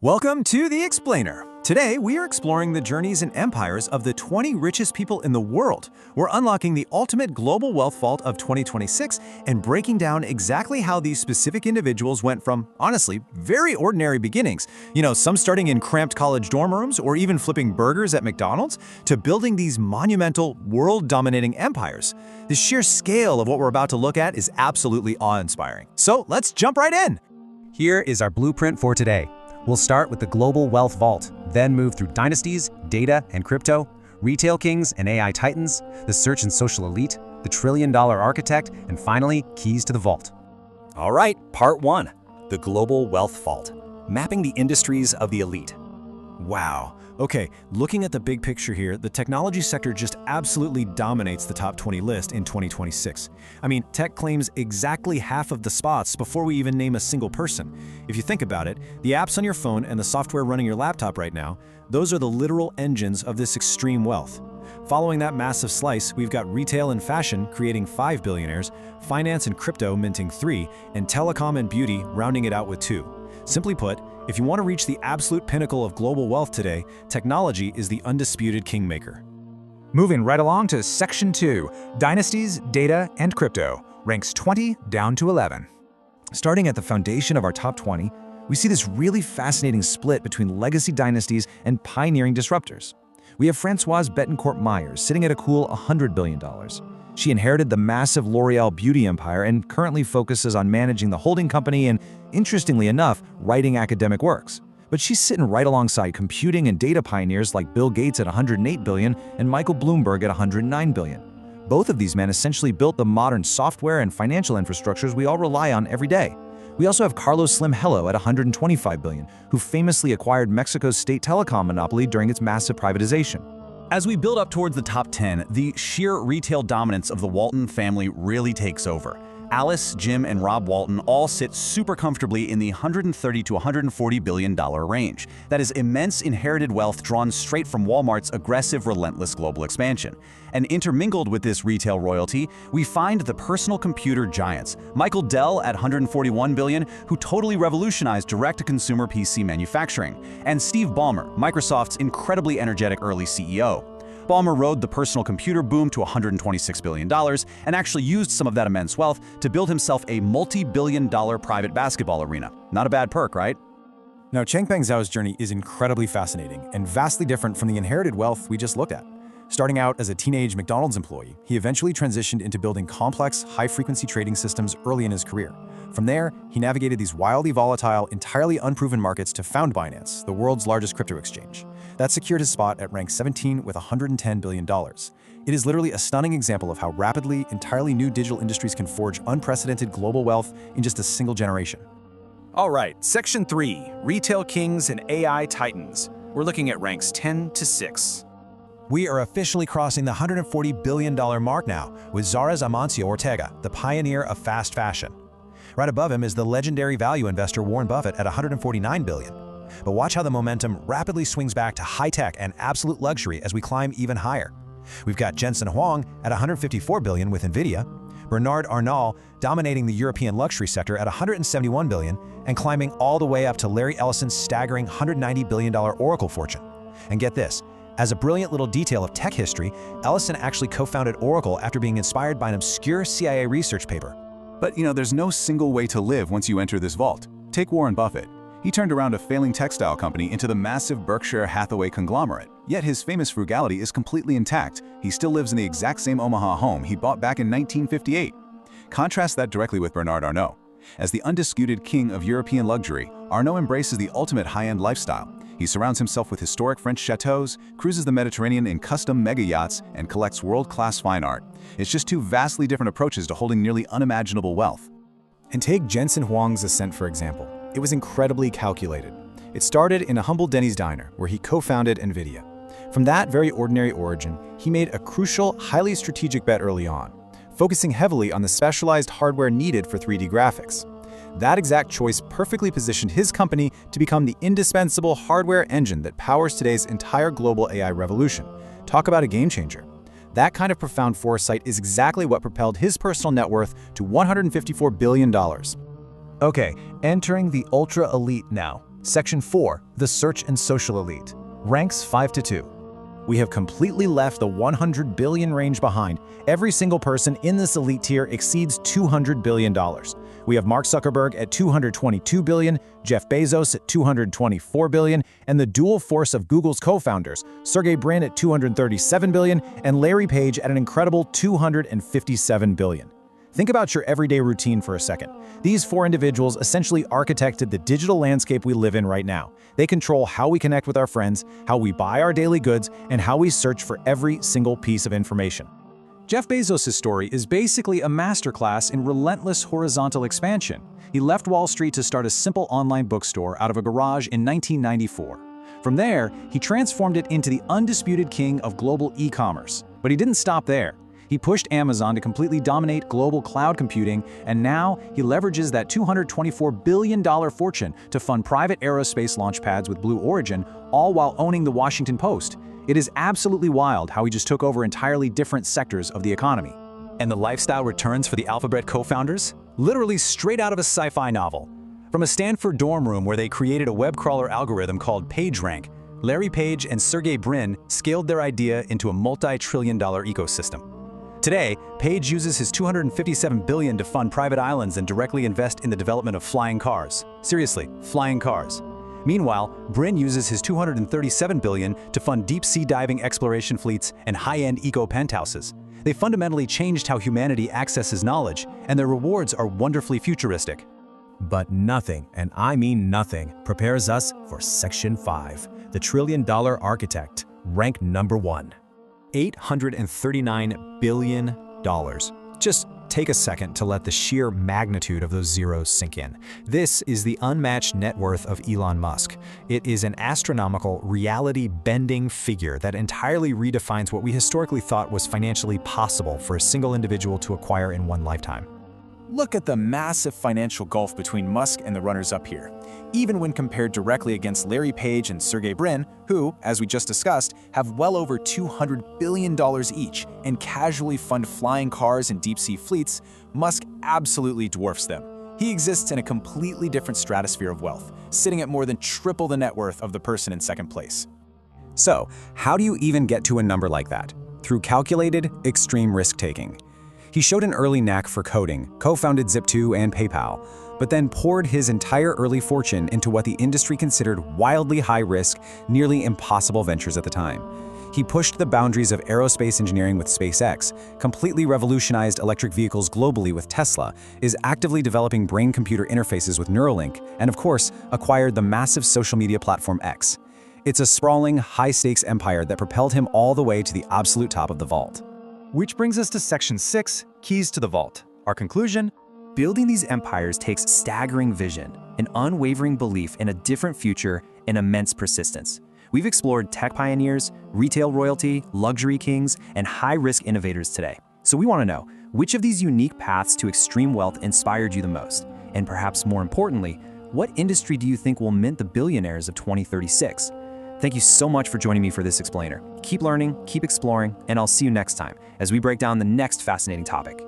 Welcome to The Explainer. Today, we are exploring the journeys and empires of the 20 richest people in the world. We're unlocking the ultimate global wealth vault of 2026 and breaking down exactly how these specific individuals went from, honestly, very ordinary beginnings, some starting in cramped college dorm rooms or even flipping burgers at McDonald's, to building these monumental, world-dominating empires. The sheer scale of what we're about to look at is absolutely awe-inspiring. So let's jump right in. Here is our blueprint for today. We'll start with the global wealth vault, then move through dynasties, data and crypto, retail kings and AI titans, the search and social elite, the trillion-dollar architect, and finally, keys to the vault. All right, part one, the global wealth vault, mapping the industries of the elite. Wow. Okay, looking at the big picture here, the technology sector just absolutely dominates the top 20 list in 2026. I mean, tech claims exactly half of the spots before we even name a single person. If you think about it, the apps on your phone and the software running your laptop right now, those are the literal engines of this extreme wealth. Following that massive slice, we've got retail and fashion creating 5 billionaires, finance and crypto minting 3, and telecom and beauty rounding it out with 2. Simply put, if you want to reach the absolute pinnacle of global wealth today, technology is the undisputed kingmaker. Moving right along to Section 2, Dynasties, Data, and Crypto, ranks 20 down to 11. Starting at the foundation of our top 20, we see this really fascinating split between legacy dynasties and pioneering disruptors. We have Françoise Bettencourt-Meyers sitting at a cool $100 billion. She inherited the massive L'Oreal beauty empire and currently focuses on managing the holding company and, interestingly enough, writing academic works. But she's sitting right alongside computing and data pioneers like Bill Gates at $108 billion and Michael Bloomberg at $109 billion. Both of these men essentially built the modern software and financial infrastructures we all rely on every day. We also have Carlos Slim Hello at $125 billion, who famously acquired Mexico's state telecom monopoly during its massive privatization. As we build up towards the top 10, the sheer retail dominance of the Walton family really takes over. Alice, Jim, and Rob Walton all sit super comfortably in the $130 to $140 billion range. That is immense inherited wealth drawn straight from Walmart's aggressive, relentless global expansion. And intermingled with this retail royalty, we find the personal computer giants. Michael Dell at $141 billion, who totally revolutionized direct-to-consumer PC manufacturing, and Steve Ballmer, Microsoft's incredibly energetic early CEO. Ballmer rode the personal computer boom to $126 billion and actually used some of that immense wealth to build himself a multi-billion-dollar private basketball arena. Not a bad perk, right? Now, Changpeng Zhao's journey is incredibly fascinating and vastly different from the inherited wealth we just looked at. Starting out as a teenage McDonald's employee, he eventually transitioned into building complex, high-frequency trading systems early in his career. From there, he navigated these wildly volatile, entirely unproven markets to found Binance, the world's largest crypto exchange. That secured his spot at rank 17 with $110 billion. It is literally a stunning example of how rapidly, entirely new digital industries can forge unprecedented global wealth in just a single generation. All right, Section 3, Retail Kings and AI Titans. We're looking at ranks 10 to 6. We are officially crossing the $140 billion mark now, with Zara's Amancio Ortega, the pioneer of fast fashion. Right above him is the legendary value investor Warren Buffett at $149 billion. But watch how the momentum rapidly swings back to high-tech and absolute luxury as we climb even higher. We've got Jensen Huang at $154 billion with NVIDIA, Bernard Arnault dominating the European luxury sector at $171 billion and climbing all the way up to Larry Ellison's staggering $190 billion Oracle fortune. And get this, as a brilliant little detail of tech history, Ellison actually co-founded Oracle after being inspired by an obscure CIA research paper. But there's no single way to live once you enter this vault. Take Warren Buffett. He turned around a failing textile company into the massive Berkshire Hathaway conglomerate. Yet his famous frugality is completely intact. He still lives in the exact same Omaha home he bought back in 1958. Contrast that directly with Bernard Arnault. As the undisputed king of European luxury, Arnault embraces the ultimate high-end lifestyle. He surrounds himself with historic French chateaus, cruises the Mediterranean in custom mega yachts, and collects world-class fine art. It's just two vastly different approaches to holding nearly unimaginable wealth. And take Jensen Huang's ascent, for example. It was incredibly calculated. It started in a humble Denny's diner, where he co-founded NVIDIA. From that very ordinary origin, he made a crucial, highly strategic bet early on, focusing heavily on the specialized hardware needed for 3D graphics. That exact choice perfectly positioned his company to become the indispensable hardware engine that powers today's entire global AI revolution. Talk about a game changer. That kind of profound foresight is exactly what propelled his personal net worth to $154 billion. Okay, entering the ultra-elite now. Section 4, the search and social elite. Ranks 5 to 2. We have completely left the 100 billion range behind. Every single person in this elite tier exceeds $200 billion. We have Mark Zuckerberg at $222 billion, Jeff Bezos at $224 billion, and the dual force of Google's co-founders, Sergey Brin at $237 billion, and Larry Page at an incredible $257 billion. Think about your everyday routine for a second. These four individuals essentially architected the digital landscape we live in right now. They control how we connect with our friends, how we buy our daily goods, and how we search for every single piece of information. Jeff Bezos' story is basically a masterclass in relentless horizontal expansion. He left Wall Street to start a simple online bookstore out of a garage in 1994. From there, he transformed it into the undisputed king of global e-commerce. But he didn't stop there. He pushed Amazon to completely dominate global cloud computing, and now he leverages that $224 billion fortune to fund private aerospace launch pads with Blue Origin, all while owning the Washington Post. It is absolutely wild how he just took over entirely different sectors of the economy. And the lifestyle returns for the Alphabet co-founders? Literally straight out of a sci-fi novel. From a Stanford dorm room where they created a web crawler algorithm called PageRank, Larry Page and Sergey Brin scaled their idea into a multi-trillion-dollar ecosystem. Today, Page uses his $257 billion to fund private islands and directly invest in the development of flying cars. Seriously, flying cars. Meanwhile, Brin uses his $237 billion to fund deep-sea diving exploration fleets and high-end eco-penthouses. They fundamentally changed how humanity accesses knowledge, and their rewards are wonderfully futuristic. But nothing, and I mean nothing, prepares us for Section 5, the trillion-dollar architect, rank number 1. $839 billion. Just take a second to let the sheer magnitude of those zeros sink in. This is the unmatched net worth of Elon Musk. It is an astronomical, reality-bending figure that entirely redefines what we historically thought was financially possible for a single individual to acquire in one lifetime. Look at the massive financial gulf between Musk and the runners-up here. Even when compared directly against Larry Page and Sergey Brin, who, as we just discussed, have well over $200 billion each and casually fund flying cars and deep-sea fleets, Musk absolutely dwarfs them. He exists in a completely different stratosphere of wealth, sitting at more than triple the net worth of the person in second place. So, how do you even get to a number like that? Through calculated, extreme risk-taking. He showed an early knack for coding, co-founded Zip2 and PayPal, but then poured his entire early fortune into what the industry considered wildly high-risk, nearly impossible ventures at the time. He pushed the boundaries of aerospace engineering with SpaceX, completely revolutionized electric vehicles globally with Tesla, is actively developing brain-computer interfaces with Neuralink, and of course, acquired the massive social media platform X. It's a sprawling, high-stakes empire that propelled him all the way to the absolute top of the vault. Which brings us to Section 6, Keys to the Vault. Our conclusion? Building these empires takes staggering vision, an unwavering belief in a different future, and immense persistence. We've explored tech pioneers, retail royalty, luxury kings, and high-risk innovators today. So we want to know, which of these unique paths to extreme wealth inspired you the most? And perhaps more importantly, what industry do you think will mint the billionaires of 2036? Thank you so much for joining me for this explainer. Keep learning, keep exploring, and I'll see you next time as we break down the next fascinating topic.